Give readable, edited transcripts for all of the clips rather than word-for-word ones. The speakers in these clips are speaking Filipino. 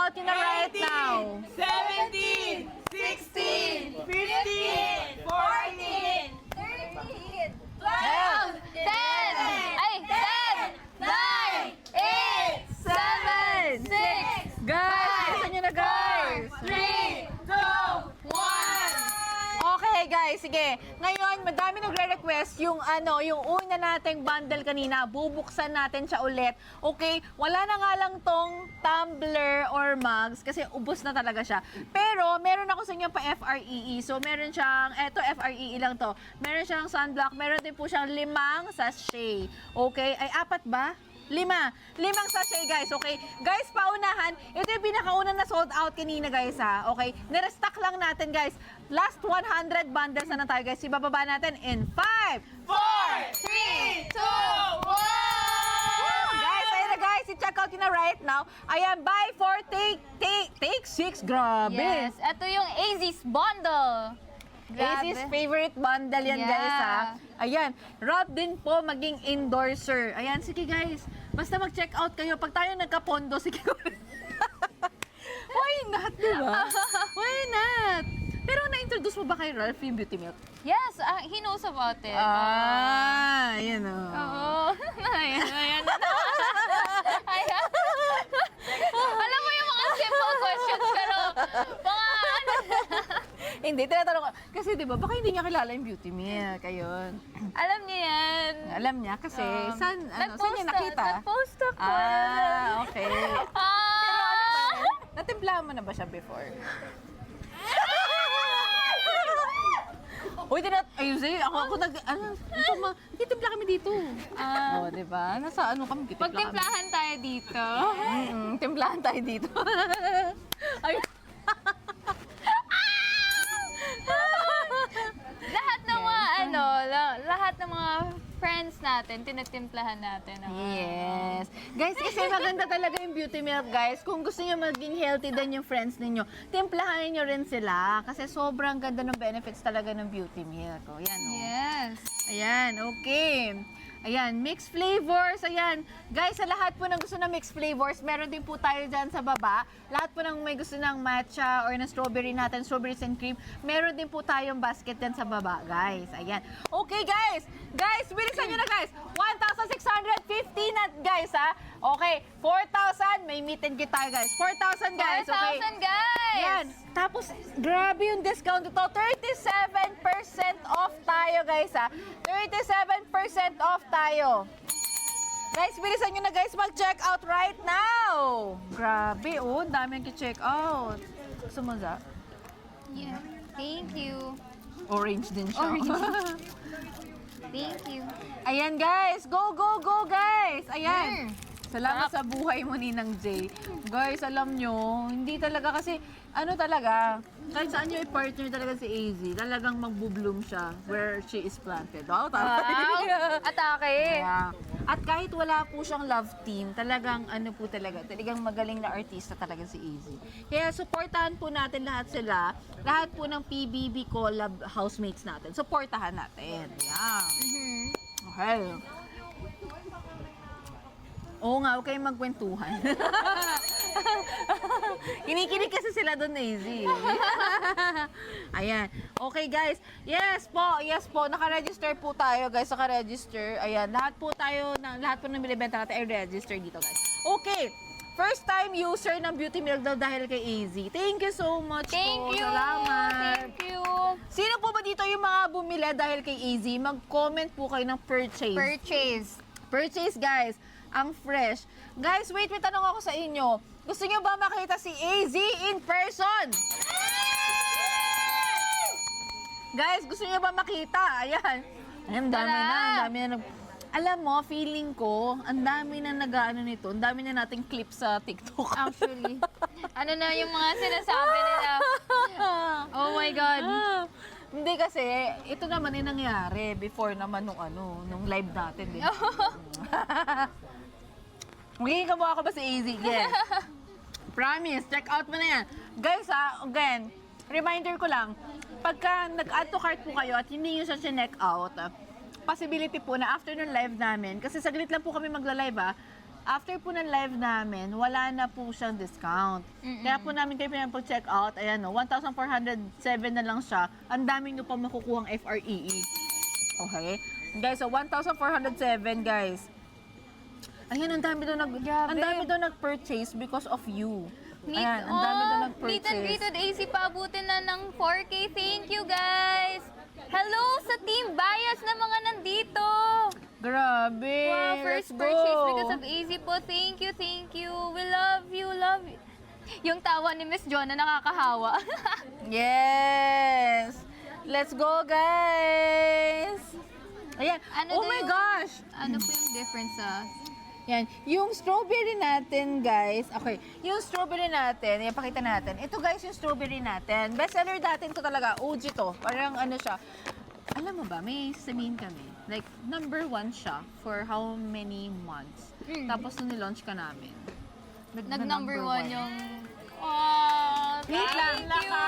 out nyo na right now. 17, 16, 15, 14, 13, 12, 10, ay, 10, 9, 8, 7, 6, Guys, bilisan nyo na guys. 3, 2, 1. Okay guys, sige. Ngayon, madami nagre-request yung yung una nating bundle kanina, bubuksan natin siya ulit. Okay? Wala na nga lang tong tumbler or mugs kasi ubos na talaga siya. Pero meron ako sa inyo pa FREE. So meron siyang FREE lang to. Meron siyang sunblock, meron din po siyang 5 sachet. Okay? Ay 4 ba? 5 sachet guys, okay? Guys, paunahan, ito yung pinakauna na sold out kanina guys ha, okay? Nirestock lang natin guys. Last 100 bundles na tayo guys. Ibababa natin in 5, 4, 3, 2, 1. Guys, ayun na guys, i-check out yun na right now. Ayan, buy 4, take 6. Grabe. Yes, ito yung AZ's bundle. Aces favorite bundle yan Yeah. guys ha. Ayan, Rob din po maging endorser. Ayan, sige guys. Basta mag-check out kayo. Pag tayo nagka-pondo, sige ko. Why not, diba? Why not? Pero na-introduce mo ba kay Ralph yung beauty milk? Yes, he knows about it. Ayan o. Oo. Ayan. Ayan. Alam mo yung mga simple questions, pero mga ano. Hindi, tinatanong ko. Kasi diba, baka hindi niya kilala yung beauty milk. Ayun. Alam niya yan. Alam niya kasi, saan niya nakita? Nag-post ako. Okay. Natimplahan mo na ba siya before? Uy, ayun ako nagtitimpla kami dito. Oh, di ba? Nasa kami, titimpla kami. Magtimplahan tayo dito. Timplahan tayo dito. Ayun. Lahat ng mga lahat ng mga friends natin, tinatimplahan natin. Yes. Guys, kasi maganda talaga yung beauty milk, guys. Kung gusto niyo maging healthy din yung friends ninyo, timplahan niyo rin sila. Kasi sobrang ganda ng benefits talaga ng beauty milk. O, yan o. Yes. Ayan, okay. Ayan, mixed flavors. Ayan. Guys, sa lahat po ng gusto ng mixed flavors, meron din po tayo dyan sa baba. Lahat po ng may gusto ng matcha or ng strawberry natin, strawberries and cream, meron din po tayong basket dyan sa baba, guys. Ayan. Okay, guys. Guys, bilisan nyo na, guys. 1,650 na, guys, ha? Okay, 4,000. May meet and greet tayo, guys. 4,000, guys. Okay. 4,000 guys! Yan. Tapos, grabe yung discount ito. 37% off tayo, guys, ha? 37% off tayo. Guys, bilisan nyo na, guys, mag-check out right now. Grabe, oh. Dami nag-check out. Gusto mo, Za? Yeah. Thank you. Orange din siya. Thank you. Ayan, guys. Go, go, go, guys. Ayan. Mm. Salamat sa buhay mo, Ninang J. Guys, alam nyo, hindi talaga kasi, talaga, kahit saan nyo i-partner talaga si AZ, talagang magbo-bloom siya where she is planted. Wow, tama. Wow! Atake! Yeah. At kahit wala po siyang love team, talagang talagang magaling na artista talaga si AZ. Kaya supportahan po natin lahat sila, lahat po ng PBB collab housemates natin. Supportahan natin. Yeah. Okay. Oo nga, huwag kayong magkwentuhan. Kinikinig kasi sila doon, AZ. Ayan. Okay, guys. Yes po. Naka-register po tayo, guys. Naka-register. Ayan. Lahat po ng binibenta natin ay register dito, guys. Okay. First time user ng Beauty Milk daw dahil kay AZ. Thank you so much po. Thank you! Salamat. Thank you! Sino po ba dito yung mga bumili dahil kay AZ? Mag-comment po kayo ng purchase. Purchase, guys. Ang fresh. Guys, wait, may tanong ako sa inyo. Gusto nyo ba makita si AZ in person? Guys, gusto nyo ba makita? Ayan. Ayan, dami na. Alam mo, feeling ko, ang dami na nag-ano nito. Ang dami na nating clip sa TikTok. Actually. Ano na yung mga sinasabi nila? Oh my God. Hindi kasi, ito naman yung nangyari before naman nung live natin. Din. Magiging kamukha ka ba si AZ? Yes. Promise, check out mo na yan. Guys again, reminder ko lang, pagka nag-add to cart po kayo at hindi nyo siya check out, possibility po na after ng live namin, kasi saglit lang po kami magla-live after po ng live namin, wala na po siyang discount. Kaya po namin kayo pinapag-check out. Ayan, no, 1,407 na lang siya. Ang dami nyo pa makukuha ang FREE. Okay? Guys, so 1,407, guys. Ayan, ang dami doon nag-purchase because of you. Ayan, ang dami doon Meet and greet nag-purchase. with AC paabutin na ng 4K. Thank you, guys! Hello sa Team Bias na mga nandito! Grabe! Wow, first let's go. purchase because of AC po. Thank you, thank you. We love you, love you. Yung tawa ni Miss Jonah nakakahawa. Yes! Let's go, guys! Ayan. Ano Oh daw my yung- gosh! Ano po yung difference Yan. Yung strawberry natin, guys. Okay. Yung strawberry natin, ipakita natin. Ito, guys, yung strawberry natin. Bestseller natin to talaga. OG to. Parang ano siya. Alam mo ba, may sasabihin kami. Like, number 1 siya for how many months. Tapos nung nilaunch ka namin. Nag-number 1 yung... Wait lang. Thank you!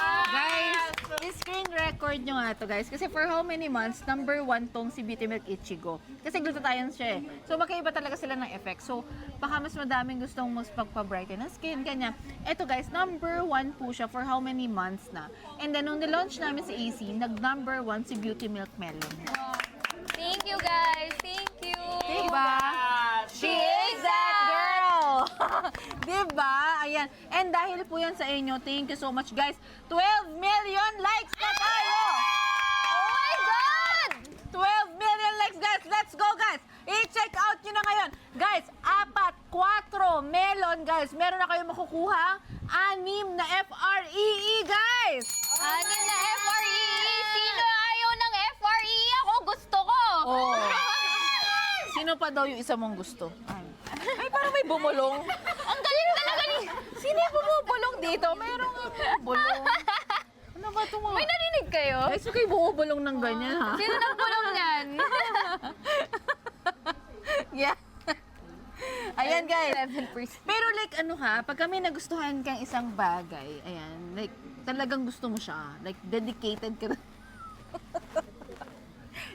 Guys, screen record nyo nga to, guys. Kasi for how many months, number 1 tong si Beauty Milk Ichigo. Kasi glutathione siya eh. So, magkaiba talaga sila ng effect. So, baka mas madaming gustong mas pagpa-brighten ng skin, kanya. Eto guys, number 1 po siya for how many months na. And then, nung nilaunch namin si AC, nag-number 1 si Beauty Milk Melon. Thank you, guys! Thank you! Diba? She is that girl! Diba? Ayan. And dahil po yan sa inyo, thank you so much, guys. 12 million likes na tayo! Oh my God! 12 million likes, guys! Let's go, guys! I-check out nyo na ngayon. Guys, 4 melon, guys. Meron na kayo makukuha. 6 na FREE, guys! 6 na FREE! Sino ayaw ng FREE? Ako gusto ko! Oh. Sino pa daw yung isa mong gusto? Ay, parang may bumulong. Ang galing talaga ni... Sino yung bumubulong dito? Mayroong bumulong. Ano ba ito mga? May narinig kayo? Guys, huwag kayo bumubulong ng ganyan, ha? Sino nang bulong yan? Yeah. Ayan, guys. 7%. Pero like ano ha, pag kami nagustuhan kang isang bagay, ayan, like talagang gusto mo siya. Like dedicated ka na.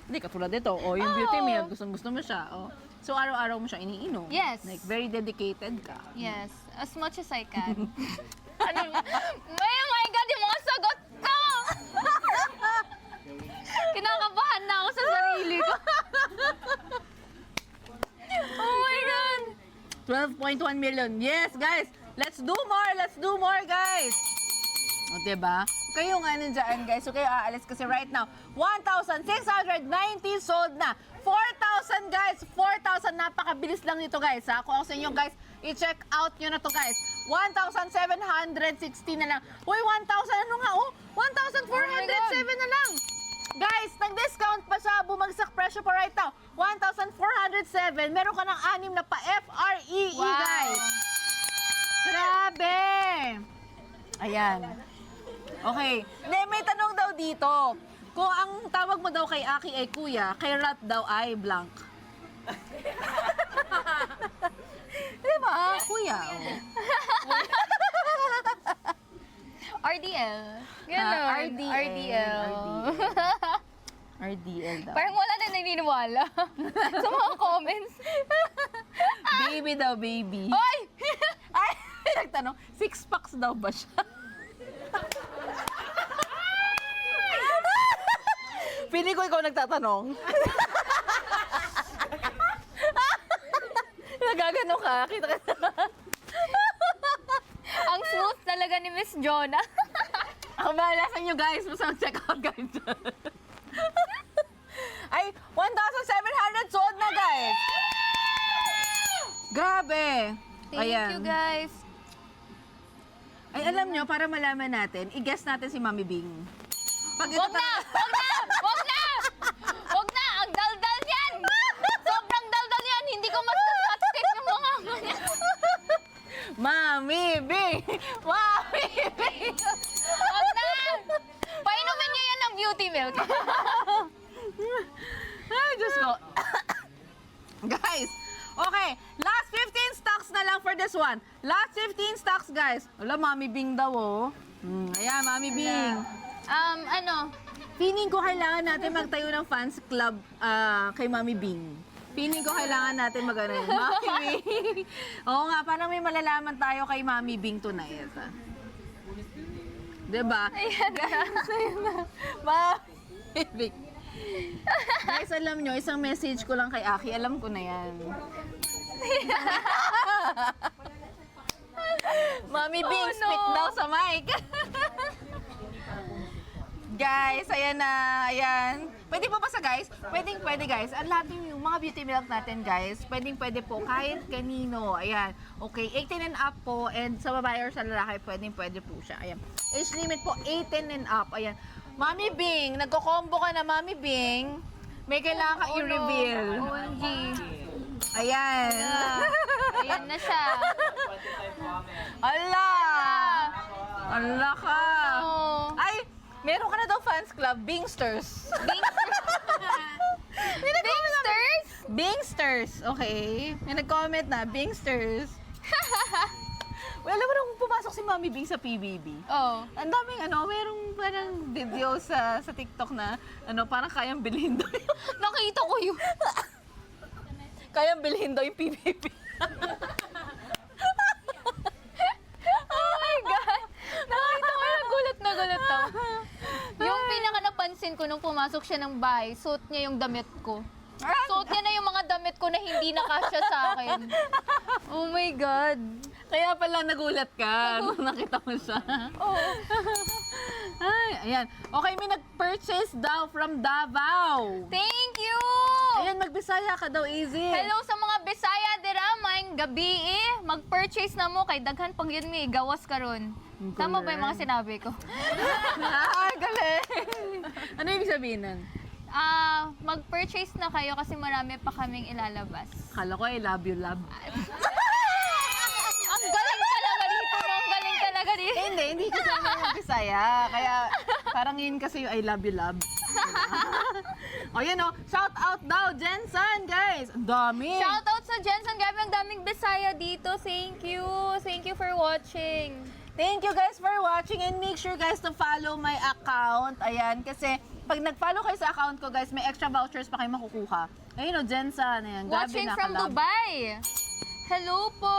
Hindi ka tulad nito. Oh, yung beauty milk, gusto mo siya. Oh. So araw-araw mo siya iniinom. Yes. Like very dedicated ka. Yes, as much as I can. Ano? Oh my God, yung mga sagot ko! Kinakabahan na ako sa sarili ko. Oh my God! 12.1 million. Yes, guys. Let's do more. Let's do more, guys. O, diba? Kayo nga nandyan, guys. So, kayo aalis kasi right now, 1,690 sold na. 4,000, guys. 4,000. Napakabilis lang nito, guys. Ha? Kung ako sa inyo, guys, i-check out nyo na to, guys. 1,760 na lang. Uy, 1,000 ano nga, oh? 1,407 na lang. Guys, nag-discount pa siya. Bumagsak presyo pa right now. 1,407. Meron ka ng 6 na pa FREE, Wow. guys. Grabe! Ayan. Okay. Hindi, may tanong daw dito. Kung ang tawag mo daw kay Aki ay kuya, kay Rat daw ay blank. Di ba? Kuya. Oh. RDL. Ganon. RDL. RDL daw. Parang wala na naniniwala sa mga comments. Baby daw, baby. Hoy! Ay, nagtanong, 6 packs daw ba siya? Pili ko ikaw nagtatanong. Nagagano ka, kita ka. Ang smooth talaga ni Miss Jonah. Ako bahala sa inyo, guys. Basta check out guys. Ay, 1,700 sold na, guys. Grabe. Thank you, guys. Ay, alam nyo, para malaman natin, i-guess natin si Mami Bing. Pag ito Wag na! Wag na! Wag na! Wag na! Ang daldal niyan! Sobrang daldal niyan! Hindi ko mas tape yung mga niya. Mami Bing! Mami Bing! Wag na! Painumin niyo yan ng beauty milk. Ay, Diyos ko. Guys, okay. Last 15 stocks na lang for this one. Last 15 stocks, guys. Wala, Mami Bing daw, oh. Ayan, Mami Bing. Ano? Feeling ko kailangan natin magtayo ng fans club kay Mami Bing. Feeling ko kailangan natin mag-ano yun. Mami Bing. Oo nga, parang may malalaman tayo kay Mami Bing tonight. Diba? Ayan na. Mami Bing. Guys, alam nyo, isang message ko lang kay Aki. Alam ko na yan. Mami Bing, Oh, no. spit daw sa mic. Guys, ayan na, ayan. Pwede po ba sa guys? Pwede guys. Ang lahat yung mga beauty milk natin guys, pwede po kahit kanino. Ayan. Okay, 18 and up po and sa babae or sa lalaki, pwede po siya. Ayan. Age limit po 18 and up. Ayan. Mami Bing, nagko-combo ka na Mami Bing. May kailangan ka i-reveal. OMG. Ayan. Ayan na siya. Allah! Allah ka! Oh. Ay, meron ka na daw fans club, Bingsters. Bingsters? Bingsters, okay. May nag-comment na, Bingsters. Well, alam mo nung pumasok si Mami Bing sa PBB. Oh. Ang daming merong parang video sa TikTok na parang kayang bilhin daw yung, Nakita ko yun. kayang bilhin daw yung PBB. Oh my God! Nakita ko yung gulat na gulat ako. Yung pinaka napansin ko nung pumasok siya ng bahay, suot niya yung damit ko. Suot niya na yung mga damit ko na hindi nakasya sa akin. Oh my God. Kaya pala nagulat ka nung nakita mo siya. Oh. Ay, ayan. Okay, may nag-purchase daw from Davao. Thank you! Ayan, magbisaya ka daw, easy. Hello sa mga Bisaya dira, maing gabi mag-purchase na mo kay daghan pag yun mi gawas karon. Tama ba yung mga sinabi ko? Ay, galing. Ano ibig sabihin nun? Mag-purchase na kayo kasi marami pa kaming ilalabas. Kala ko, I love you, love. Ang galing talaga dito, no? Ang galing talaga dito. Hindi kasi ako magbisaya. Kaya parang yun kasi yung I love you, love. O yan o, shout out daw, Jensen, guys. Ang dami. Shout out sa Jensen, grabe ang daming Bisaya dito. Thank you. Thank you for watching. Thank you guys for watching and make sure guys to follow my account. Ayan, kasi pag nag-follow kayo sa account ko guys, may extra vouchers pa kayo makukuha. Ayun o, Jensen. Ayan, grabe, Watching from nakalab. Dubai. Hello po.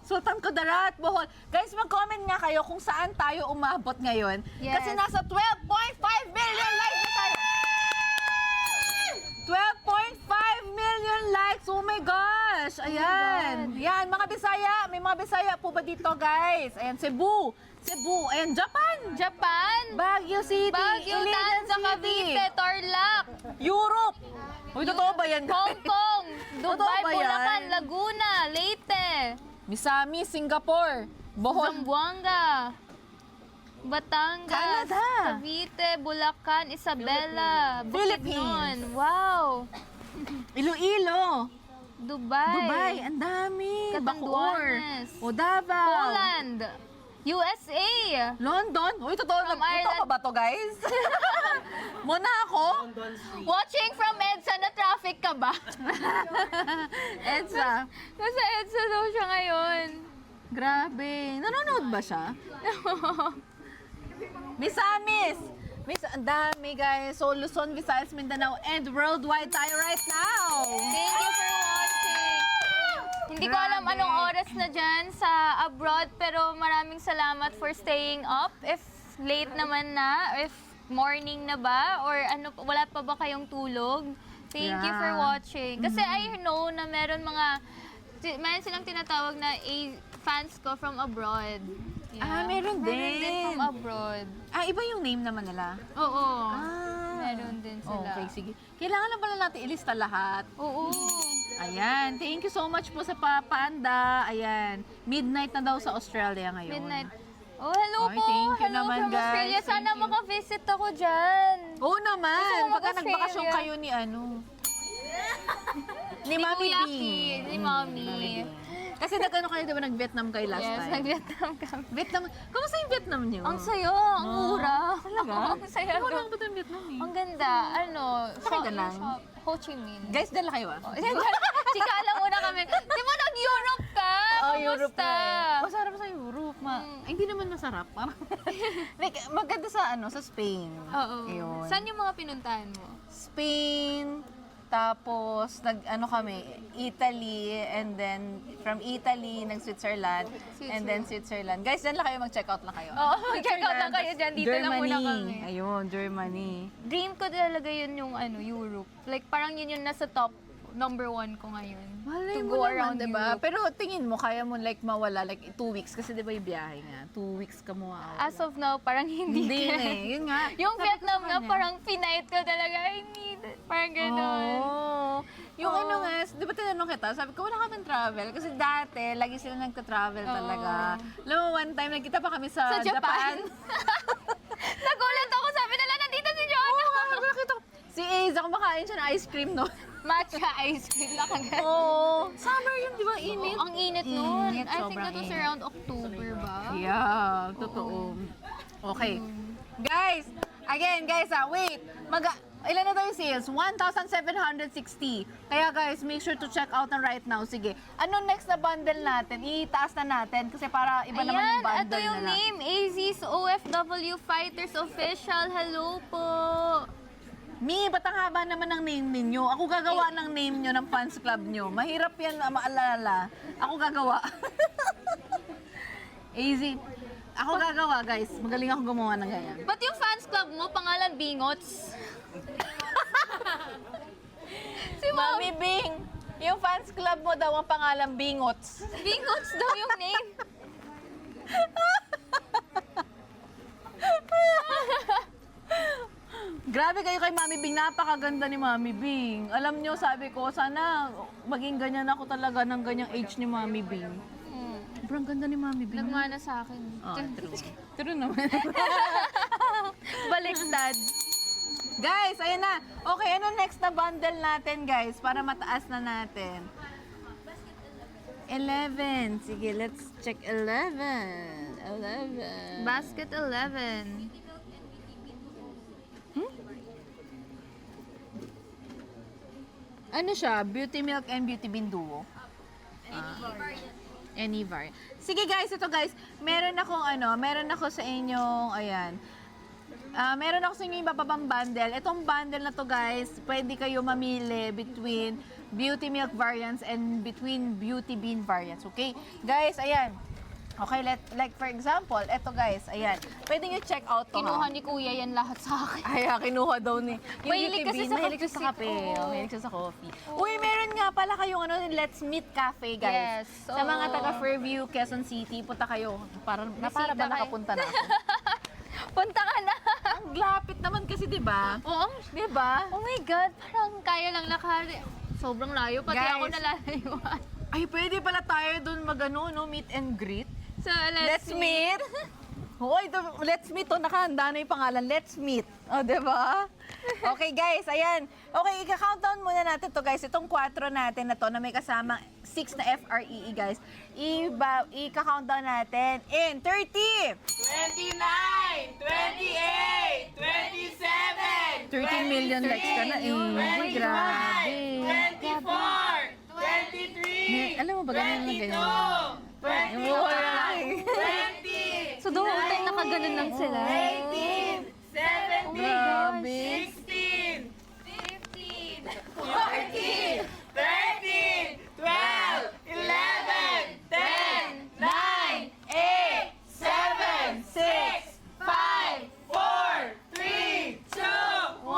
Sultan Kudarat, Bohol. Guys, mag-comment nga kayo kung saan tayo umabot ngayon. Yes. Kasi nasa 12.5 million likes na tayo. 12.5 million likes. Oh my gosh. Ayan. Yan, mga Bisaya. May mga Bisaya po ba dito, guys? Ayan, Cebu. Ayan, Japan. Japan. Baguio City. Baguio, Iligan Tanza, City. Cavite, Tarlac. Europe. Uy, totoo ba yan, guys? Hong Kong, Totoo Dubai, ba yan? Bulacan, Laguna, Leyte, Misami, Singapore. Bohol. Zamboanga, Batangas, Canada. Cavite, Bulacan, Isabela, Philippines. Bukidnon. Wow. Iloilo. Dubai, ang dami. Bacoor. Catanduanes. O Davao. Poland, USA, London. Uy, totoo From totoo Ireland. ba to, guys? Monaco. watching from EDSA, na traffic ka ba? EDSA. Nasa EDSA daw siya ngayon. Grabe. Nanonood ba siya? Misamis. Ang dami, guys. So, Luzon, Visayas, Mindanao, and worldwide tayo right now. Thank you for watching. Hindi ko alam Grabe. anong oras na dyan sa abroad, pero maraming salamat for staying up. If late naman na, if morning na ba, or ano, wala pa ba kayong tulog? Thank you for Yeah. watching. Kasi I know na meron meron silang tinatawag na fans ko from abroad. Meron din. from abroad. Iba yung name naman nila. Oo. Ah. Meron din sila. Okay, sige. Kailangan lang pala natin ilista lahat. Oo. Ayan. Thank you so much po sa Panda. Ayan. Midnight na daw sa Australia ngayon. Midnight. Oh, hello Ay, po. thank you Hello naman, from guys. Australia. Sana Thank you. makavisit ako dyan. Oo naman. Gusto ko Pagka mag-Australia. nagbakasyon kayo ni ni Mami Kuya B. Ki, ni Mami. Kasi nag-ano kayo, di ba, nag-Vietnam kayo last Yes, time? nag-Vietnam kami. Vietnam. Kamusta yung Vietnam niyo? Ang saya, ang mura. Talaga? Ang saya. Wala lang ba yung Vietnam eh? Ang ganda. Sakay ka lang? Ho Chi Minh. Guys, dala kayo ah. Chika, alam mo na kami. Di ba nag-Europe ka? Europe Kamusta? na. Masarap sa Europe. Ay, hindi naman masarap. Parang like, maganda sa sa Spain. Oo. Ayun. Saan yung mga pinuntahan mo? Spain, Tapos, ano kami, Italy, and then from Italy, nag-Switzerland, and then Switzerland. Guys, dyan lang kayo, mag-check out lang kayo. Oo, mag-check out lang kayo dyan. Dito lang muna kami. Ayun, Germany. Dream ko talaga yun yung Europe. Like, parang yun yung nasa top number 1 ko ngayon. Malay to mo go naman, around diba? Europe. Pero tingin mo, kaya mo like mawala, like 2 weeks. Kasi diba yung biyahe nga, 2 weeks ka mo As of now, parang hindi Hindi ka. na eh, yun nga. Yung Sabi ko Vietnam sa na kanya. parang pinait ko talaga, I need it. Parang gano'n. Oo. Yung Oo. ano nga, di ba tinanong kita, sabi ko, wala ka bang travel? Kasi dati, lagi sila nagta-travel Oo. talaga. Alam mo, one time, nagkita pa kami sa, Sa Japan. Nagulat ako, sabi nila, nandito si Jonah. Nakita ko, si Aza, kumakain siya ng ice cream, no? Matcha ice cream na kagad. Oo. Summer yun, di ba? Init. Ang init nun. Init, I think sobrang that was init. around October ba? Yeah, totoo. Okay. Guys, again, guys, wait. Ilan na tayo sales? 1,760. Kaya guys, make sure to check out na right now. Sige. Ano next na bundle natin? Itaas na natin kasi para iba naman yung Ayan, bundle ito yung nila. name. AZ's OFW Fighters Official. Hello po. Mi, ba't ang haba naman ng name ninyo? Ako gagawa ng name nyo ng fans club nyo. Mahirap yan maalala. Ako gagawa. Easy. Ako gagawa, guys. Magaling ako gumawa ng ganyan. Ba't yung fans club mo, pangalan Bingots? Si Mami Bing, yung fans club mo daw ang pangalan Bingots. Bingots daw yung name. Grabe kayo kay Mami Bing. Napakaganda ni Mami Bing. Alam nyo, sabi ko, sana maging ganyan ako talaga ng ganyang age ni Mami Bing. Sobrang ganda ni Mami Bing. Nagmana sa akin. Oh, true. True naman. Baliktad. Guys, ayan na. Okay, ano next na bundle natin, guys? Para mataas na natin. 11. Sige, let's check 11. 11. Basket 11. Ano siya? Beauty Milk and Beauty Bean Duo? Any variant. Sige guys, ito guys, meron ako sa inyong, ayan. Meron ako sa inyo yung bababang bundle. Itong bundle na to guys, pwede kayo mamili between Beauty Milk variants and between Beauty Bean variants, okay? Guys, ayan. Okay, like for example, eto guys, ayan. Pwede nyo check out to. Kinuha ni Kuya yan lahat sa akin. Ay, kinuha daw ni. Yung Mahilig Beauty kasi Bean, sa mahilig siya sa kape. kape. Oo. Mahilig siya sa coffee. Uy, meron nga pala kayong Let's Meet Cafe, guys. Yes, Sa mga oo. taga Fairview, Quezon City, punta kayo. Para ba Bisita kayo. nakapunta na ako? Punta ka na. Ang lapit naman kasi, di ba? Oo. Di ba? Oh my God, parang kaya lang nakari. Sobrang layo, pati Guys. ako nalalayuan. Ay, pwede pala tayo dun meet and greet. So, Let's meet. Hoy, let's meet to. Nakahanda na yung pangalan. Let's meet. O, di ba? Okay, guys. Ayan. Okay, ika-countdown muna natin to guys. Itong 4 natin na to na may kasama 6 na FREE, guys. Ika-countdown natin in 30, 29, 28, 27, 13 million likes ka na. Eh, grabe. 24, 23, Alam mo ba, ganyan na ganyan. 22, Wala. 20, So, doon nakaganon lang sila. 18, 17, Grabe. 16, 15, 14, 13, 12, 11, 10, 9, 8, 7, 6, 5, 4, 3, 2, 1.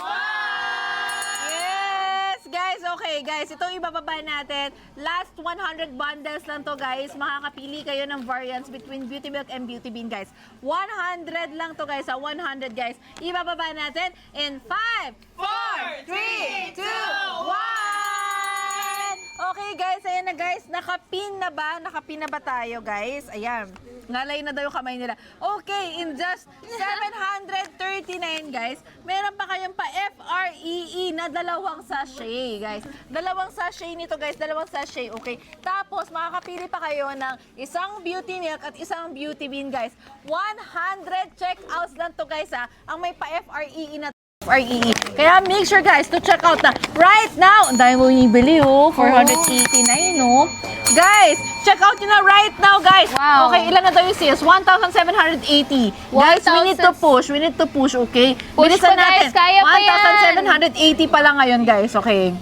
Yes, guys. Okay, guys. Ito yung ibababa natin. Last 100 bundles lang to, guys. Makakapili kayo ng variants between Beauty Milk and Beauty Bean, guys. 100 lang to, guys. 100, guys. Ibababa natin in 5, 4, 3, 2, 1. Okay, guys. Ayan na, guys. Nakapin na ba? Nakapin na ba tayo, guys? Ayan. Ngalay na daw yung kamay nila. Okay, in just 739, guys, meron pa kayong pa FREE na dalawang sachet, guys. Dalawang sachet nito, guys. Dalawang sachet, okay? Tapos, makakapili pa kayo ng isang Beauty Milk at isang Beauty Bean, guys. 100 checkouts lang to, guys, ha? Ang may pa FREE na FREE. Kaya make sure guys to check out na right now. Ang dami mo bumibili oh. 489 no. Guys, check out nyo na right now guys. Wow. Okay, ilan na daw yung sales? 1,780. Guys, we need to push. We need to push, okay? Push Bilisan pa, guys. Kaya pa yan. 1,780 pa lang ngayon guys, okay?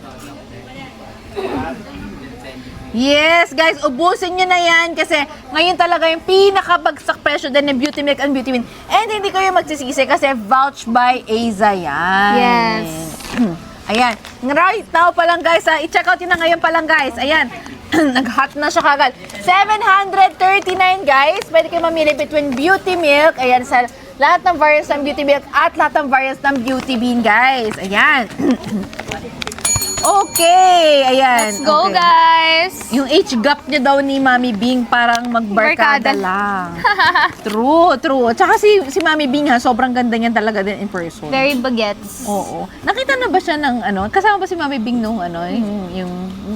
Yes, guys, ubusin nyo na yan kasi ngayon talaga yung pinakabagsak presyo din ng Beauty Milk and Beauty Win. And hindi kayo magsisisi kasi vouched by Aza yan. Yes. Ayan. Right now pa lang guys, i-check out yun na ngayon pa lang guys. Ayan. Nag-hot na siya kagad. 739 guys. Pwede kayo mamili between Beauty Milk. Ayan, sa lahat ng variants ng Beauty Milk at lahat ng variants ng Beauty Bean guys. Ayan. Okay, ayan. Let's go, Okay. guys! Yung age gap niya daw ni Mami Bing parang magbarkada Barkada. lang. True. Tsaka si Mami Bing ha, sobrang ganda niyan talaga din in person. Very bagets. Oo. Nakita na ba siya ng ano? Kasama ba si Mami Bing nung ano,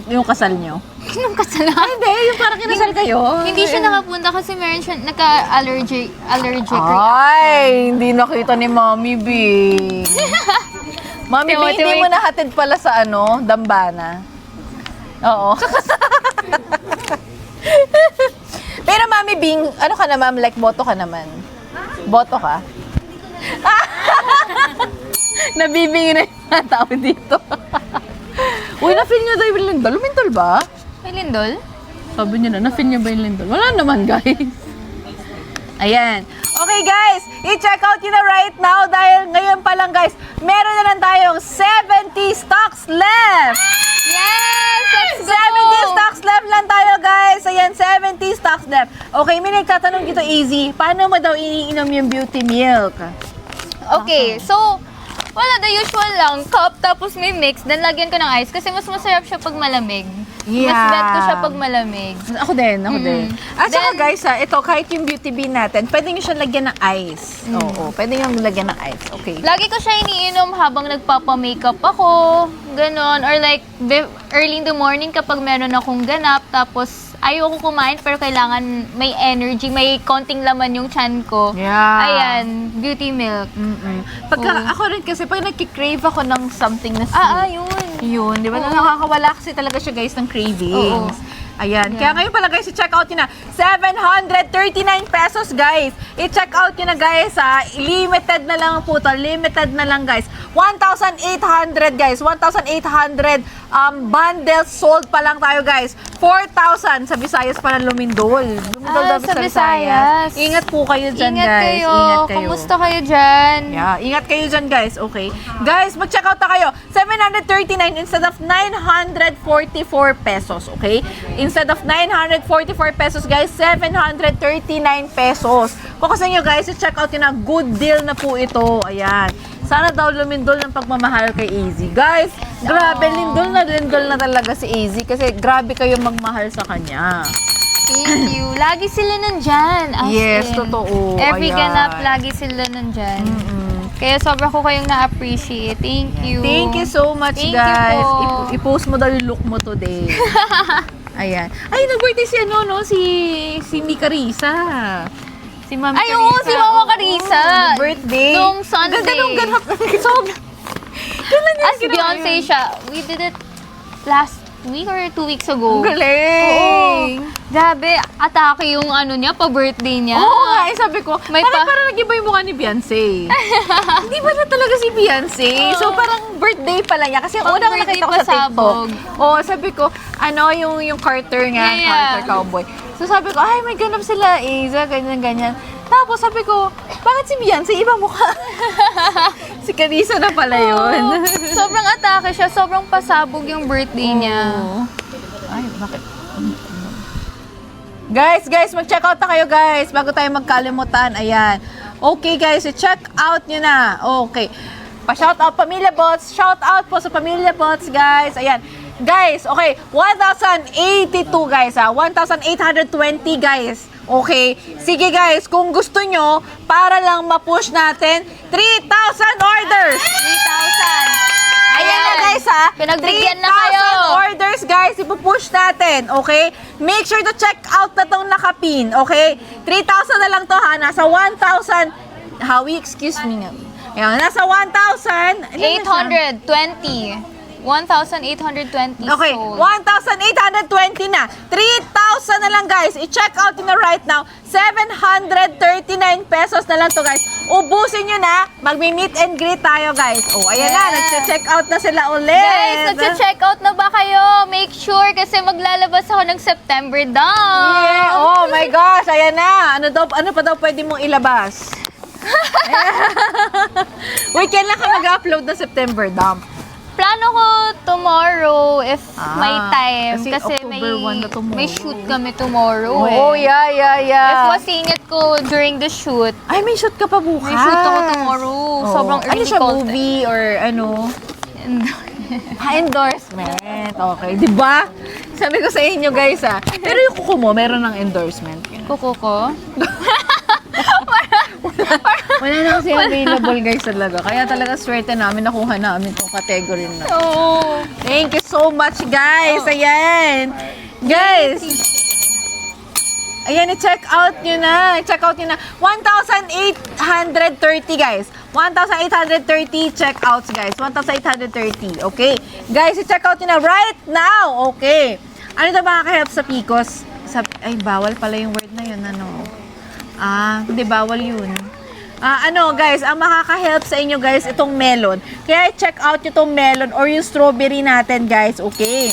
yung kasal niyo? Anong kasalanan? Ay, hindi. Yung parang kinasal kayo. Hindi siya nakapunta kasi meron siya nagka-allergic. Ay, hindi nakita ni Mami Bing. Mami Bing, hindi mo nahatid pala sa ano, Dambana. Oo. Pero Mami Bing, ano ka na ma'am? Like, boto ka naman? Boto ka? Nabibingi na yung mga tao dito. Uy, na-feel niyo daw yung lindol? Lumindol ba? May lindol? Sabi niya na, na-feel niya ba yung lindol? Wala naman, guys. Ayan. Okay, guys. I-check out yun na right now dahil ngayon pa lang, guys, meron na lang tayong 70 stocks left. Yes! Let's go! 70 stocks left lang tayo, guys. Ayan, 70 stocks left. Okay, may nagtatanong dito, Easy. Paano mo daw iniinom yung beauty milk? Okay, so, wala, the usual lang. Cup, tapos may mix, then lagyan ko ng ice kasi mas masarap siya pag malamig. Mas bet ko siya pag malamig. Ako din. At saka Then- guys, ito, kahit yung beauty bean natin, pwede nyo siya lagyan ng ice. Oo, pwede nyo lagyan ng ice. Okay. Lagi ko siya iniinom habang nagpapa-makeup ako, ganon. Or like, early in the morning kapag meron akong ganap, tapos ayoko kumain pero kailangan may energy, may konting laman yung chan ko. Yeah. Ayan, beauty milk. Pagka, ako rin kasi, pag nagki-crave ako ng something na sweet, Yun. yun, di ba? Nakakawala kasi talaga siya, guys, ng cravings. Oo. Ayan. Kaya ngayon pala, guys, i-check out yun na. 739 pesos, guys. I-check out yun na, guys, ha. Limited na lang po to. Limited na lang, guys. 1,800, guys. 1,800 bundles sold pa lang tayo, guys. 4,000 sa Visayas pa ng Lumindol. Lumindol daw sa sa Visayas. Ingat po kayo dyan, Ingat guys. kayo. Ingat kayo. Kumusta kayo dyan? Yeah, ingat kayo dyan, guys. Okay. Guys, mag-check out na kayo. 739 instead of 944 pesos. Okay? Instead of 944 pesos, guys, 739 pesos. Kung kasi nyo, guys, i-check out yun na. Good deal na po ito. Ayan. Sana daw lumindol ng pagmamahal kay Easy. Guys, grabe, lindol na talaga si Easy kasi grabe kayo magmahal sa kanya. Thank you. Lagi sila nandyan. As Yes, in. totoo. Every Ayan. ganap, lagi sila nandyan. Kaya sobra ko kayong na-appreciate. Thank you. Thank you so much, Thank you guys. po. I-post mo daw yung look mo today. Ayan. Ay, nag-birthday si ano, no? Si Mika Risa. Si Mami Ay, oo, si Mama Carissa. Birthday. Nung Sunday. Ganda nung ganap. Sobrang. Kailan niya As Beyonce siya, we did it last week or 2 weeks ago. Ang galing. Grabe, atake yung ano niya, pa-birthday niya. Oo nga, sabi ko, May parang pa- nag-iba yung mukha ni Beyonce. Hindi ba na talaga si Beyonce? So parang birthday pala niya. Kasi Pag unang birthday nakita ko sa pasabog. TikTok. Oo, sabi ko, ano yung Carter nga, Yeah. Carter Cowboy. So sabi ko, ay may ganap sila, Aza, ganyan. Tapos sabi ko, bakit si Beyonce? Ibang mukha. Si Carissa na pala yun. Sobrang atake siya, sobrang pasabog yung birthday niya. Oo. Ay, bakit? Guys, mag-check out na kayo, guys, bago tayo magkalimutan. Ayan. Okay, guys, check out nyo na. Okay. Pa-shout out Pamilya Bots. Shout out po sa Pamilya Bots, guys. Ayan. Guys, okay, 1,082, guys, ha. 1,820, guys. Okay. Sige, guys, kung gusto nyo, para lang ma-push natin, 3,000 orders. 3,000. Ayan na, guys, ha. Pinagbigyan na kayo. 3,000 orders, guys. Ipupush natin, okay? Make sure to check out na tong nakapin, okay? 3,000 na lang to, ha. Nasa 1,000. Howie, excuse me nga. Ayan, nasa 1,000. 820. 1,820 Okay, sold. 1,820 na. 3,000 na lang, guys. I-check out nyo na right now. 739 pesos na lang to, guys. Ubusin nyo na. Magmi-meet and greet tayo, guys. Oh, ayan na. Yeah. Nag-check out na sila ulit. Guys, nagche-check out na ba kayo? Make sure kasi maglalabas ako ng September daw. Yeah. Oh my gosh, ayan na. Ano pa daw pwede mong ilabas? Wait, kailan ka mag-upload ng September dump? Plano ko tomorrow if may time. kasi Kasi October 1 na tomorrow. may shoot kami tomorrow Oh, eh. yeah. If wasingit ko during the shoot, Ay, may shoot ka pa bukas. may shoot ako tomorrow. Oo. Sobrang Ano early siya, call. movie or ano? Endorsement. Okay, di ba? Sabi ko sa inyo, guys, Pero yung kuko mo, meron ng endorsement. Kuko ko. Wala na kasi available, guys, talaga. Kaya talaga swerte namin, nakuha namin itong category na. Oo. Thank you so much, guys. Ayan. Guys. Ayan, i-check out nyo na. I-check out nyo na. 1,830, guys. 1,830 checkouts, guys. 1,830. Okay. Guys, i-check out nyo na right now. Okay. Ano na makaka-help sa PCOS? Ay, bawal pala yung word na yun. Ano? Hindi, bawal yun. Guys, ang makaka-help sa inyo, guys, itong melon. Kaya i-check out nyo itong melon or yung strawberry natin, guys. Okay.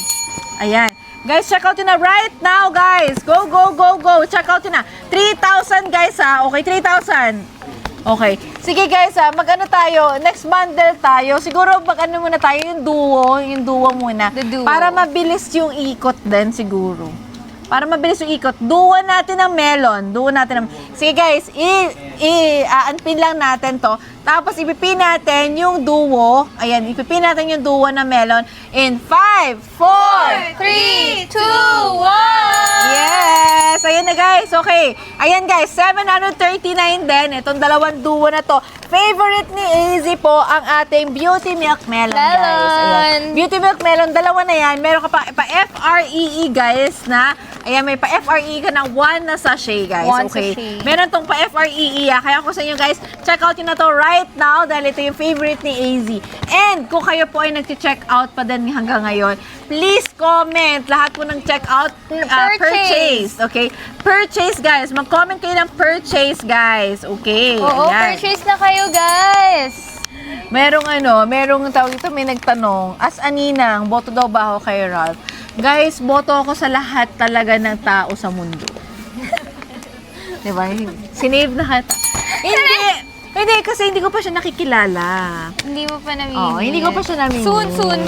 Ayan. Guys, check out yun na right now, guys. Go. Check out yun na. 3,000, guys, Okay, 3,000. Okay. Sige, guys, mag-ano tayo. Next bundle tayo. Siguro mag-ano muna tayo, yung duo muna. The duo. Para mabilis yung ikot din, siguro. Para mabilis yung ikot. Duo natin ng melon. Sige, guys, unpin lang natin to. Tapos, ipipin natin yung duo. Ayan, ipipin natin yung duo na melon in 5, 4, 3, 2, 1! Yes! Ayan na, guys. Okay. Ayan, guys. 739 din. Itong dalawang duo na to. Favorite ni AZ po ang ating Beauty Milk Melon, guys. Ayan. Beauty Milk Melon, dalawa na yan. Meron ka pa FREE, guys, na ayan, may pa-FREE ka ng 1 na sachet, guys. One Okay. sachet. Meron tong pa-FREE, Kaya ako sa inyo, guys, check out yun na to right now dahil ito yung favorite ni AZ. And kung kayo po ay nag-check out pa din hanggang ngayon, please comment lahat po ng check out purchase. Okay? Purchase, guys. Mag-comment kayo ng purchase, guys. Okay. Oo, Ayan. purchase na kayo, guys. Merong tawag ito, may nagtanong, as aninang, boto daw ba ako kay Ralph? Guys, boto ako sa lahat talaga ng tao sa mundo. Diba? Sinave na kita. Hindi, kasi hindi ko pa siya nakikilala. Hindi mo pa namimit. Hindi ko pa siya namimit. Soon.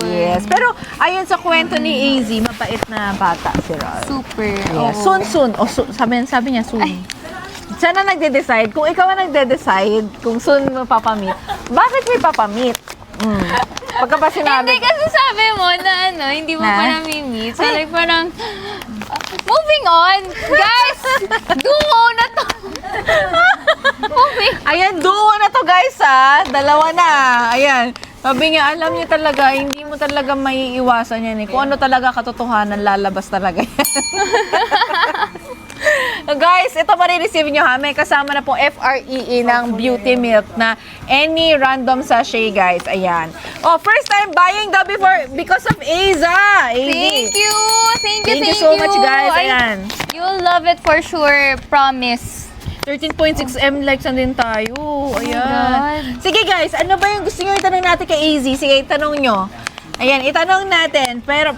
Yes. Pero, ayon sa kwento ni AZ, mapait na bata si Ralph. Super. Yes. Oo. Soon. Sabi niya, soon. Siya na nagde-decide. Kung ikaw ang nagde-decide kung soon mo papamit, bakit may papamit? Pagka pa sinabi, Hindi kasi sabi mo na hindi mo pa namimit. So like parang, moving on. Guys, duo na to. ayan, duo na to, guys, Dalawa na. Ayan. Sabi niya, alam niyo talaga, hindi mo talaga maiiwasan yan, Kung ano talaga katotohanan, lalabas talaga yan. Guys, ito marireceive nyo, May kasama na pong FREE ng Beauty Milk na any random sachet, guys. Ayan. First time buying daw because of Aiza. Thank you. Thank you so much, guys. Ayan. You'll love it for sure. Promise. 13.6M likes na din tayo. Ayan. God. Sige, guys, ano ba yung gusto nyo itanong natin kay AZ? Sige, itanong nyo. Ayan, itanong natin. Pero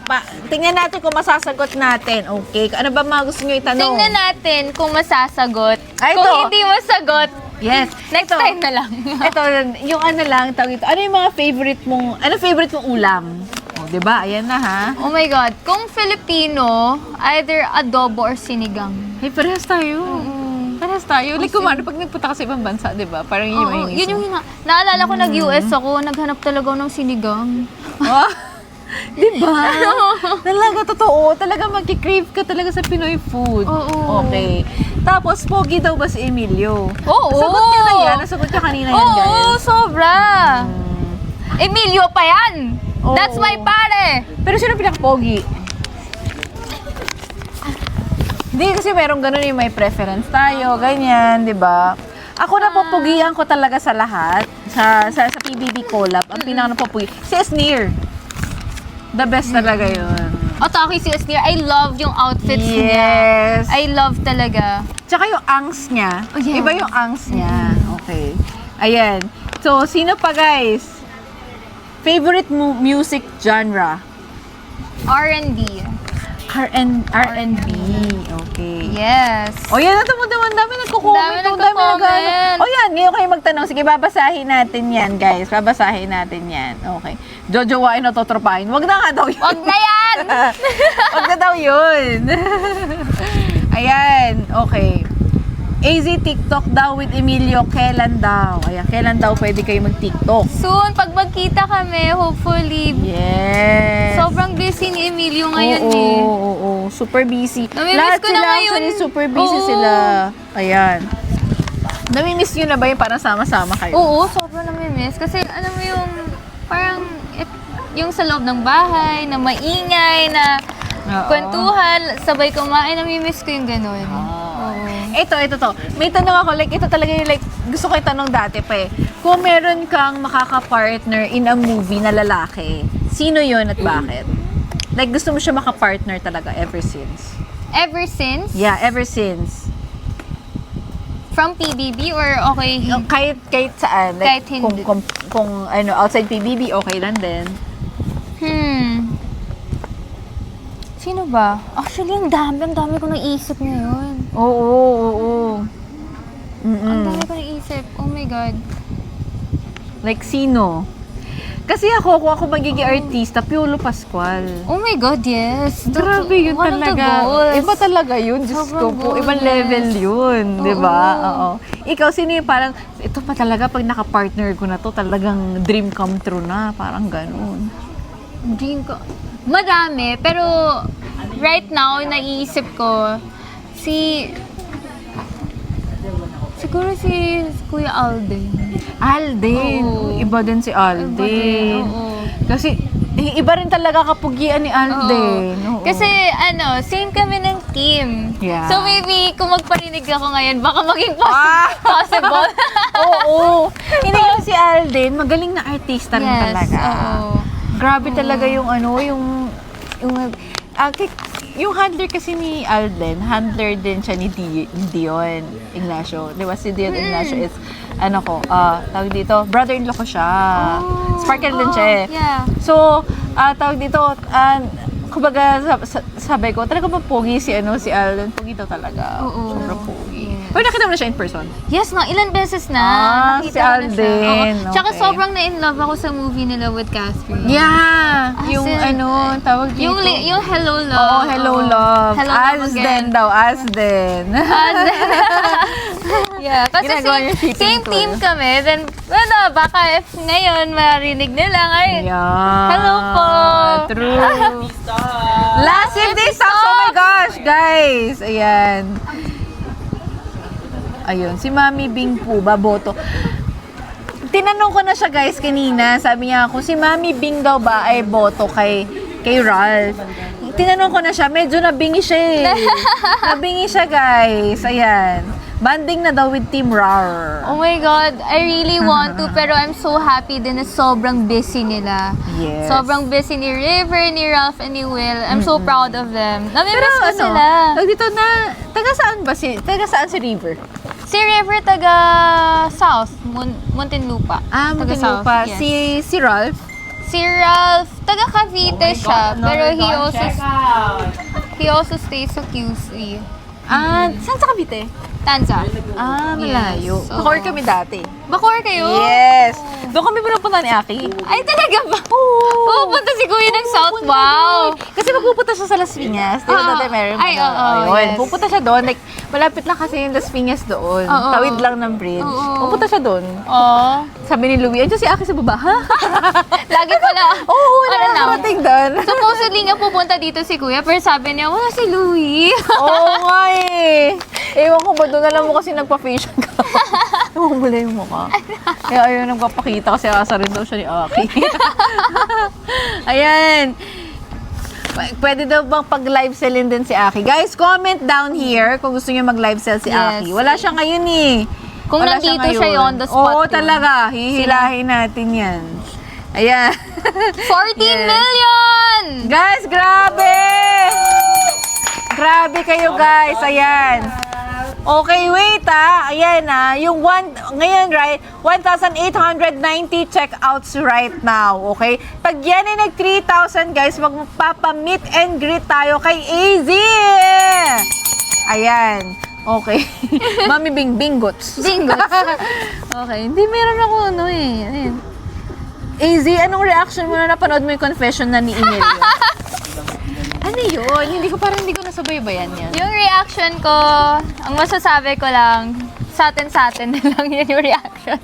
tingnan natin kung masasagot natin. Okay? Ano ba mga gusto nyo itanong? Tingnan natin kung masasagot. Ay, Kung ito. hindi masagot, Yes. next time na lang. Ito, yung ano lang, tawag ito. Ano yung mga favorite mong ulam? O, diba? Ayan na, ha? Oh my God. Kung Filipino, either adobo or sinigang. Hey, parehas tayo. Parehas tayo. Like, kumano, pag nagpunta ka sa ibang bansa, diba? Parang yun Oo, yung yun yung naalala ko nag-US ako, naghanap talaga ako ng sinigang. Oh, diba? Talaga, totoo. Talaga magki-crave ka talaga sa Pinoy food. Oo. Okay. Tapos, pogi daw ba si Emilio? Oo. Nasagot ka na yan. Nasagot ka kanina yan, Oo, guys. sobra. Emilio pa yan. Oo. That's my pare. Pero sino pinaka-pogi? Hindi, kasi merong ganun yung may preference tayo, ganyan, di ba? Ako napupugian ko talaga sa lahat, sa PBB collab, ang pinaka-napupugi. Si Esnir. The best talaga yun. At Aki si Asnir, I love yung outfits niya. Yes. I love talaga. Tsaka yung angst niya. Oh, yeah. Iba yung angst niya. Okay. Ayan. So, sino pa guys? Favorite music genre? R&B. R&B. Okay. Yes. O yan, ang dami nagko-comment. Dami nagko-comment. O yan, ngayon kayo magtanong. Sige, babasahin natin yan, guys. Babasahin natin yan. Okay. Jojowain o totropahin. Wag na nga daw yun. Wag na yan! Wag na daw yun. Ayan, okay. AZ TikTok daw with Emilio, kailan daw? Ayan, kailan daw pwede kayo mag-TikTok? Soon, pag magkita kami, hopefully. Yes. Sobrang busy ni Emilio ngayon Oo, super busy. Namimiss Lahat ko sila na ngayon. actually super busy Oo. sila. Ayan. Namimiss nyo na ba yung parang sama-sama kayo? Oo, sobrang namimiss. Kasi alam mo yung, parang, yung sa loob ng bahay, na maingay, na Oo. kwentuhan, sabay kumain, namimiss ko yung ganun. Oo. Ito to. May tanong ako, like, ito talaga yung, like, gusto ko itanong dati pa eh. Kung meron kang makaka-partner in a movie na lalaki, sino yun at bakit? Like, gusto mo siya maka-partner talaga ever since? Ever since, Yeah, ever since. from PBB or okay? Kahit saan. Like, Kahit hindi. Kung ano, outside PBB, okay lang din. Sino ba? Actually, ang dami ko naisip ngayon. Oo. Ang dami ko naisip. Oh my God. Like, sino? Kasi ako, kung ako magiging artista, Piolo Pascual. Oh my God, yes. Grabe yun One of the talaga. goals. Iba talaga yun. Diyos ko Sobrang po. goal, Ibang yes. level yun. Di ba? Oo. Oo. Ikaw, sino yung parang, ito pa talaga, pag naka-partner ko na to, talagang dream come true na. Parang ganun. Dream ko. Madami, pero right now, naiisip ko, siguro si Kuya Alden. Alden. Oo. Iba din si Alden. Oo. Kasi, iba rin talaga kapugian ni Alden. Oo. Kasi same kami ng team. Yeah. So maybe kung magparinig ako ngayon, baka maging Ah! possible. Oo. Hindi yung si Alden, magaling na artista rin Yes, talaga. oo. Grabe talaga yung yung handler kasi ni Alden, handler din siya ni Dion Ignacio. Di ba si Dion Ignacio is, tawag dito, brother-in-law ko siya. Sparkle din siya eh. Yeah. So, tawag dito, kumbaga sabi ko, talaga ba pogi si Alden? Pogi daw talaga. Oo. Sobrang pogi. Pero nakita mo na siya in person? Yes, ilan beses na. Si Nakita ko na siya. Alden. Oo. Tsaka Okay. sobrang na-in-love ako sa movie nila with Catherine. Yeah! Yung As in, tawag dito. Yung Hello Love. Oo, Hello Love. Hello Love Asden again. daw, Asden. Yeah, kasi Ginagawa niya shipping same tool. team kami. Then, baka if ngayon marinig nila, Yeah. Hello po. True. Last 50 stocks! Oh my gosh, guys! Ayan. Ayun, si Mami Bing po, baboto. Tinanong ko na siya guys kanina, sabi niya kung si Mami Bing daw ba ay boto kay Ralph. Tinanong ko na siya, medyo nabingi siya eh. Nabingi siya guys, ayan. Banding na daw with Team RAR. Oh my God, I really want to, pero I'm so happy din na sobrang busy nila. Yes. Sobrang busy ni River, ni Ralph, and ni Will. I'm so proud of them. Namimiss ko sila. Dito na, taga saan si River? Si River, taga South, Muntinlupa. Taga South, Muntinlupa. yes. Si Ralph? Si Ralph, taga Cavite siya, pero he also stays sa QC. Saan sa Cavite? Tanza. Malayo. Yes. Bacoor kami dati. Bacoor kayo? Yes! Doon kami pinupunta ni Aki. Ay, talaga ba? Oo. Pupunta si Kuya ng South, wow! Kasi magpupunta siya sa Las Piñas. Di ba dati meron Ay, oo, Ayun. yes. Pupunta siya doon. Like, malapit lang kasi yung Las Piñas doon. Oo. Tawid lang ng bridge. Oo. Pupunta siya doon. Oh. Sabi ni Louie, andiyan si Aki sa baba. Ha? Lagi pala. Oo, Ano na? nakakarating doon. Supposedly nga pupunta dito si Kuya, pero sabi niya, wala si Louie. Oo nga eh. Ewan ko ba doon, alam mo kasi nagpa-facial ka. Namumula yung mukha. Kaya ayun, nagpapakita kasi asa rin daw siya ni Aki. Ayan. Pwede daw bang pag-live sellin din si Aki? Guys, comment down here kung gusto niyo mag-live sell si Yes. Aki. Wala siya ngayon eh. Kung Wala nandito ngayon. siya on the spot Oo, yun. talaga. Hihilahin natin yan. Ayan. 14 Yes. million! 1! Guys, grabe! Grabe kayo, guys. Ayan. Okay, wait Ayan yung ngayon, right? 1,890 checkouts right now, okay? Pag yan ay nag 3,000, guys, magpapa-meet and greet tayo kay AZ! Ayan. Okay. Mami Binggots. Binggots. Okay. Hindi, meron ako Ayan. AZ, anong reaction mo na napanood mo yung confession na ni Emilio? Ano yun? Hindi ko nasabay-bayan yan. Yung reaction ko, ang masasabi ko lang, sa atin na lang yun yung reaction.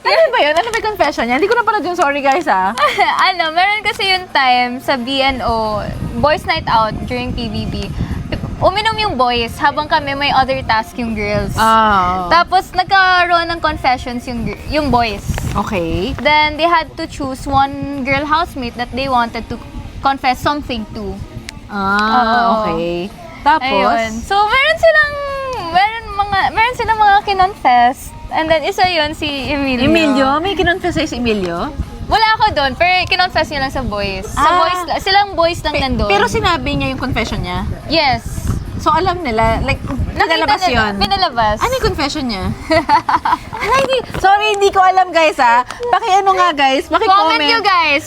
Ano ba yun? Ano ba yung confession niya? Hindi ko napanood yung sorry guys Meron kasi yung time sa BNO, Boys Night Out during PBB. Uminom yung boys habang kami may other task yung girls. Tapos nagkaroon ng confessions yung boys. Okay. Then they had to choose one girl housemate that they wanted to confess something to. Oo. Okay. Tapos? Ayun. So meron silang mga kinonfess. And then isa yun si Emilio. Emilio? May kinonfess sa'yo si Emilio? Wala ako doon, pero kinonfess niya lang sa boys. Silang boys lang nandun. Pero sinabi niya yung confession niya? Yes. So alam nila, like, pinalabas yun? Pinalabas. Ano yung confession niya? Sorry, hindi ko alam guys Paki-ano nga guys, paki-comment.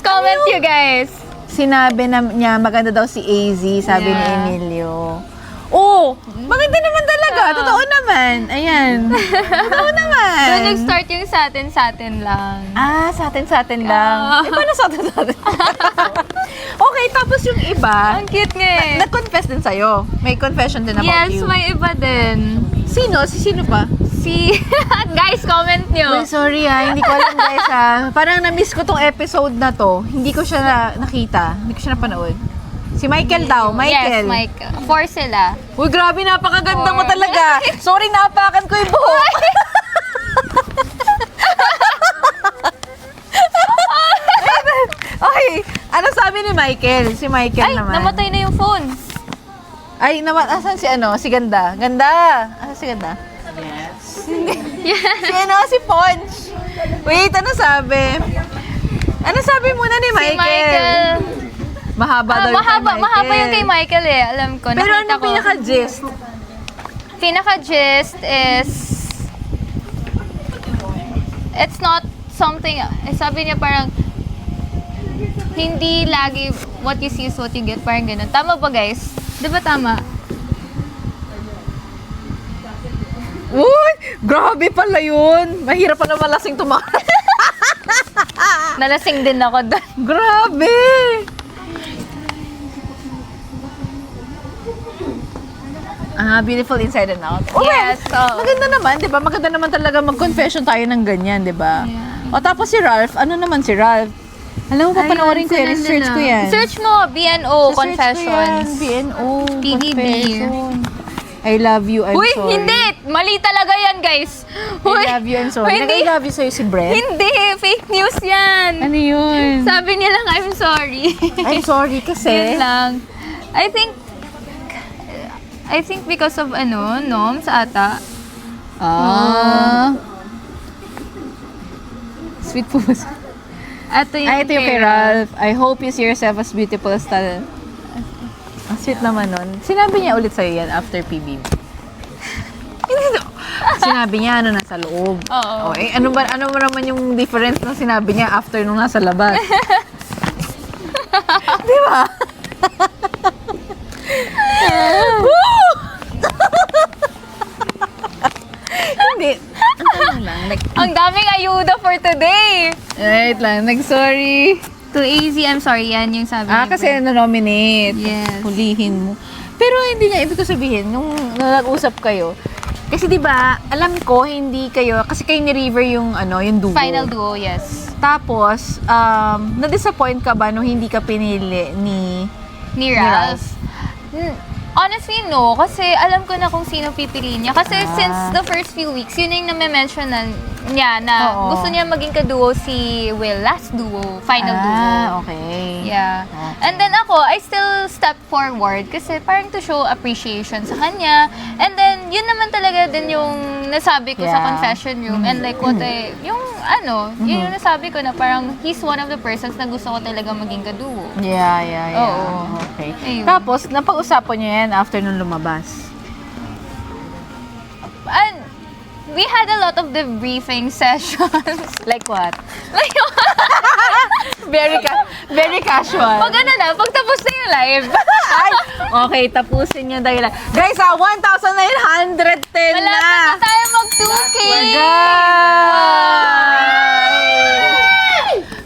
Comment you guys. Sinabi niya maganda daw si AZ, sabi ni Emilio. Oh, maganda naman talaga. Totoo naman. Ayan. Totoo naman. So nag-start yung sa atin lang. Sa atin lang. Paano sa atin? Okay, tapos yung iba, Ang cute nga eh. nag-confess din sa'yo. May confession din about Yes, you. may iba din. Sino? Sino pa? Guys, comment nyo. Uy, sorry hindi ko alam guys Parang na-miss ko tong episode na to. Hindi ko siya nakita. Hindi ko siya napanood. Si Michael daw. Michael. Yes, Michael. 4 sila. Uy, grabe, napakaganda mo talaga. Sorry, napakan ko yung buhok. Okay, ano sabi ni Michael? Si Michael Ay, naman. namatay na yung phone. Asan si Si Ganda? Ganda! Asan si Ganda? Si Ponch. Wait, ano sabi? Ano sabi muna ni Si Michael? Michael. Mahaba daw yung kay Michael. Mahaba yung kay Michael eh. Alam ko. Pero Nakita ano ko. pinaka-gist? Pinaka-gist is... It's not something... sabi niya parang... Hindi lagi what you see is what you get. Parang ganun. Tama ba guys? Di ba tama? Uy! Grabe pala yun! Mahirap pala malasing tumakas. Nalasing din ako doon. Grabe! Beautiful inside and out. Oh, Yes, well, maganda naman, di ba? Maganda naman talaga mag-confession tayo ng ganyan, di ba? Yeah. O tapos si Ralph, ano naman si Ralph? Alam mo, papanoorin ko yan, search ko yan. Search mo, BNO Confessions. BNO PBB. Confession. I love you, I'm Uy, sorry. hindi! Mali talaga yan, guys. Uy, I love you, I'm sorry. hindi. I love you sa'yo si Brett. Hindi! Fake news yan! Ano yun? Sabi niya lang, I'm sorry. I'm sorry kasi. Yun lang. I think because of Noms ata. Sweet po ba? Ito yung, Ito yung kay Ralph. I hope you see yourself as beautiful as talent. Ang sweet naman nun. Sinabi niya ulit sa'yo yan after PBB. Sinabi niya nasa loob. Oo. Oh, ano ba naman yung difference ng sinabi niya after nung nasa labas? Di ba? Hindi. Ang daming ayuda for today! Wait lang. Nag-sorry. To AZ, I'm sorry. Yan yung sabi niya. Kasi na-nominate. Yes. Hulihin mo. Pero hindi niya ibig ko sabihin, nung nag-usap kayo, kasi di ba alam ko, hindi kayo, kasi kayo ni River yung, yung duo. Final duo, yes. Tapos, na-disappoint ka ba nung hindi ka pinili ni Ni Ralph. Honestly, no. Kasi alam ko na kung sino pipiliin niya. Kasi since the first few weeks, yun yung name-mention Yeah, na Oo. gusto niya maging kaduo si Will. Last duo, final duo. Okay. Yeah. And then ako, I still step forward kasi parang to show appreciation sa kanya. And then, yun naman talaga din yung nasabi ko sa Yeah. confession room. And like what yun yung nasabi ko na parang he's one of the persons na gusto ko talaga maging kaduo. Yeah. Oo. Okay. Ayun. Tapos, napag-usapan niyo yan after nung lumabas. And we had a lot of debriefing sessions. Like what? Like, Very casual. pag pag tapos na yung live. Ay, okay, tapusin niyo dahil. Guys, 1,910 Malapit na. na tayo mag-2K.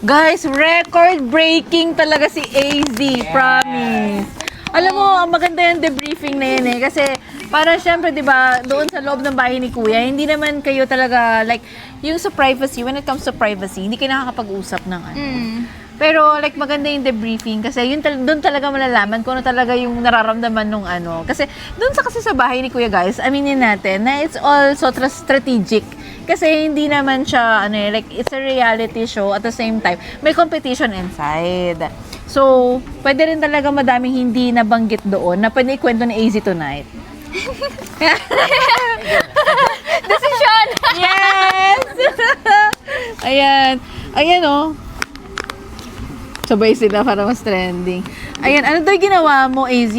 Guys, record-breaking talaga si AZ, promise. Alam mo, ang maganda yung debriefing na yun eh. Kasi parang syempre, di ba, doon sa loob ng bahay ni Kuya, hindi naman kayo talaga, like, yung sa privacy, when it comes to privacy, hindi kayo nakakapag-usap ng ano. Pero like maganda yung debriefing kasi yun doon talaga malalaman kung ano talaga yung nararamdaman nung ano. Kasi doon kasi sa bahay ni Kuya, guys, aminin natin na it's also strategic. Kasi hindi naman siya like it's a reality show at the same time may competition inside. So, pwede rin talaga madaming hindi nabanggit doon na pwede ikwento ni AZ tonight. Decision! Yes! Ayan oh. Sabay sila para mas trending. Ayan, ano daw ginawa mo, AZ?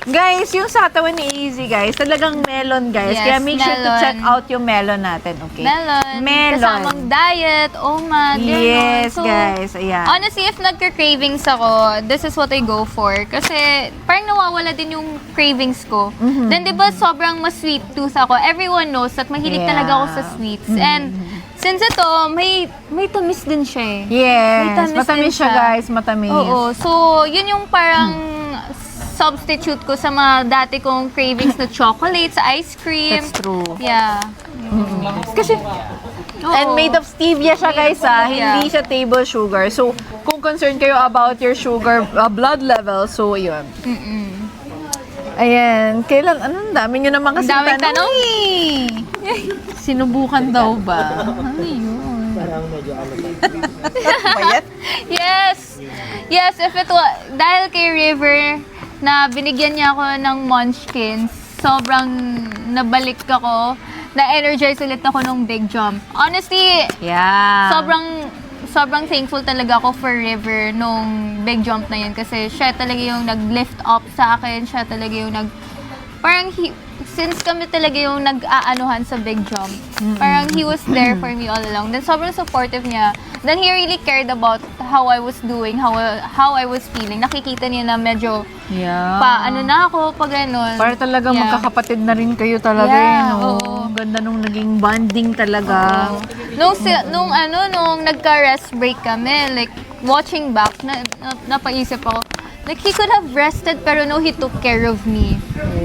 Guys, yung satawan ni AZ, guys, talagang melon, guys. Yes, Kaya make sure to melon. check out yung melon natin, okay? Melon. Kasamang diet, omag, Yes, So, guys, ayan. honestly, if nagka-cravings ako, this is what I go for. Kasi parang nawawala din yung cravings ko. Then, di ba, sobrang mas-sweet tooth ako. Everyone knows that mahilig Yeah. talaga ako sa sweets. And since ito, may tamis din siya eh. Yes, May tamis matamis din siya, guys, matamis. Oo. So, yun yung parang substitute ko sa mga dati kong cravings na chocolates, ice cream. That's true. Yeah. Kasi, and made of stevia siya, guys, Hindi Yeah. siya table sugar. So, kung concerned kayo about your sugar, blood level, so, yun. Ayan, kailan, dami nyo naman kasi Ang daming tanong. eh. Sinubukan daw ba? Ano yun? Bayat? Yes! Yes, if it was, dahil kay River, na binigyan niya ako ng munchkins, sobrang nabalik ako, na-energize ulit ako nung big jump. Honestly, Yeah. sobrang thankful talaga ako for River nung big jump na yun kasi siya talaga yung nag-lift up sa akin, siya talaga yung parang since kami talaga yung nag-aanuhan sa big jump, parang he was there for me all along. Then sobrang supportive niya. Then he really cared about how I was doing, how I was feeling. Nakikita niya na medyo Yeah. na ako, pa ganun. Para talaga Yeah. magkakapatid na rin kayo talaga, Yeah, no? oo. Ang ganda nung naging bonding talaga. Nung nagka-rest break kami, like, watching back, napaisip ako, like, he could have rested, pero no, he took care of me.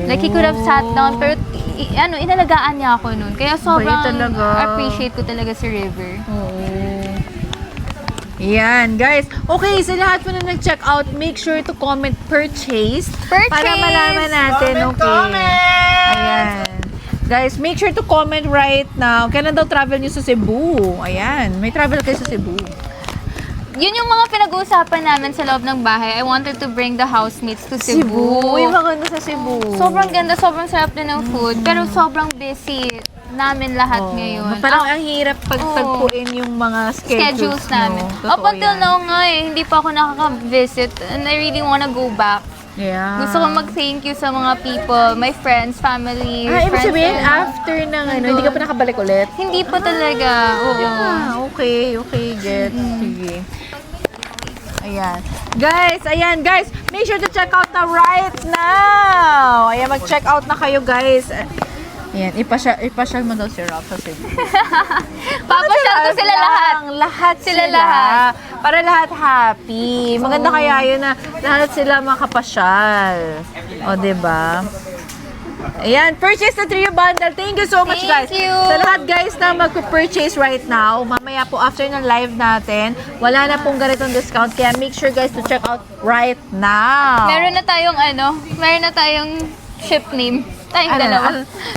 Like, he could have sat down, pero, inalagaan niya ako nun. Kaya sobrang talaga. appreciate ko talaga si River. Yan, guys. Okay, sa lahat po na nag-check out, make sure to comment purchase. Para Purchase! malaman natin, okay? Ayan. Guys, make sure to comment right now. Kailan daw travel nyo sa Cebu? Ayan, may travel kayo sa Cebu. Yun yung mga pinag-uusapan namin sa loob ng bahay. I wanted to bring the housemates to Cebu. Uy, maganda sa Cebu. Sobrang ganda, sobrang sarap din ng food, pero sobrang busy namin lahat ngayon. Parang ang hirap pagtagpuin yung mga schedules, namin. no? Up Totoo until yan. now nga hindi pa ako nakaka-visit and I really wanna go back. Yeah. Gusto ko mag-thank you sa mga people, my friends, family, Ibig friends. sabihin, and- after ng hindi ka pa nakabalik ulit? Hindi pa talaga, oo. Okay, get. Sige. Ayan, guys, make sure to check out na right now. Ayan, mag-check out na kayo, guys. Ayan, ipasyal mo daw si Rob sa Cebu. Papasyal ko sila lahat. Lahat Sila lahat. Para lahat happy. Maganda kaya yun na lahat sila makapasyal. O, diba? Ayan, purchase the Trio Bundle. Thank you so much, guys. Thank you. Sa lahat, guys, na mag-purchase right now, mamaya po after ng live natin, wala na pong ganitong discount. Kaya make sure, guys, to check out right now. Meron na tayong ship name. Tayong Ano? dalawa.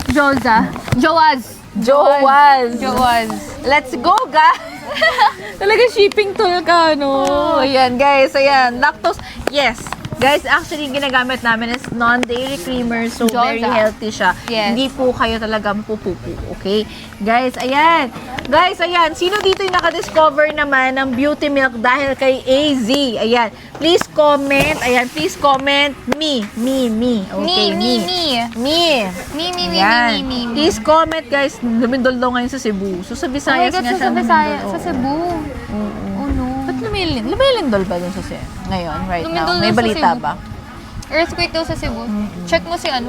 Joza. Joaz. Joaz. Joaz. Let's go, guys! Talaga shipping tool ka, no? Ayan, guys. Ayan. Lactose. Yes. Guys, actually, ginagamit namin is non-dairy creamer. So, very Joza. healthy siya. Yes. Hindi po kayo talagang pupupu. Okay? Guys, ayan. Guys, ayan. Sino dito yung nakadiscover naman ng beauty milk dahil kay AZ? Ayan. Please comment. Ayan. Please comment. Me. Okay, Me. Ayan. Please comment, guys. Lumindol daw ngayon sa Cebu. So, sa Oh my Visayas God, nga sa siya Visayas, lumindol. sa Cebu. Oh no. Ba't lumilindol ba dun sa Cebu? Ngayon, right Lumindol now? May daw sa balita Cebu. ba? Earthquake daw sa Cebu. Check mo si ano.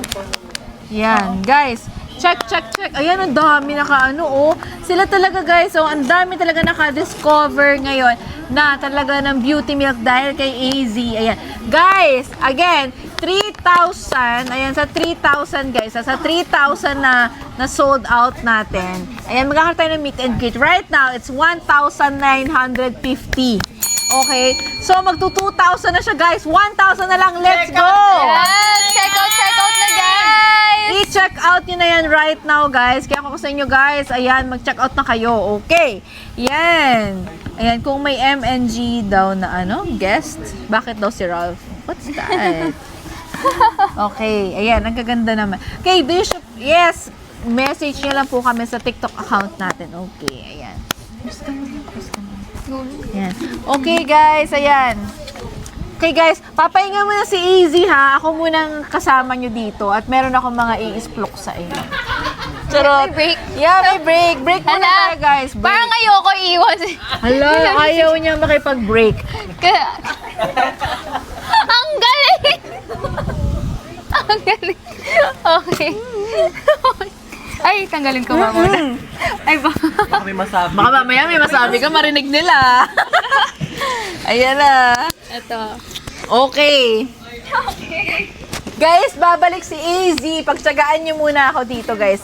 Yan, guys. Check. Ayan, ang dami oh. Sila talaga, guys. Oh, ang dami talaga naka-discover ngayon na talaga ng beauty milk dahil kay AZ. Ayan. Guys, again, 3,000. Ayan, sa 3,000, guys. Sa 3,000 na sold out natin. Ayan, magkakaroon tayo ng meet and greet. Right now, it's 1,950. Okay? So, magto-2,000 na siya, guys. 1,000 na lang. Let's go! Yes! Check out na guys! I-check out nyo na yan right now, guys. Kaya ako sa inyo, guys, ayan, mag-check out na kayo. Okay. Yan. Ayan, kung may MNG daw na guest, bakit daw si Ralph? What's that? Okay. Ayan, ang gaganda naman. Okay, Bishop, yes. Message nyo lang po kami sa TikTok account natin. Okay, ayan. Ayan. Okay, guys, ayan. Okay guys, papahinga muna si Easy ha. Ako munang kasama nyo dito at meron akong mga i-explok sa inyo. Charot. May break. Yeah, may break. Break muna tayo guys. Break. Parang ayoko iwan. Hala, ayaw niya makipag-break. Ang galing! Ang galing. Okay. Ay, tanggalin ko ba muna? Ay, Baka may masabi. Baka mamaya may masabi ka, marinig nila. Ayan na. ito. Okay. Guys, babalik si Easy. Pagtsagaan niyo muna ako dito, guys.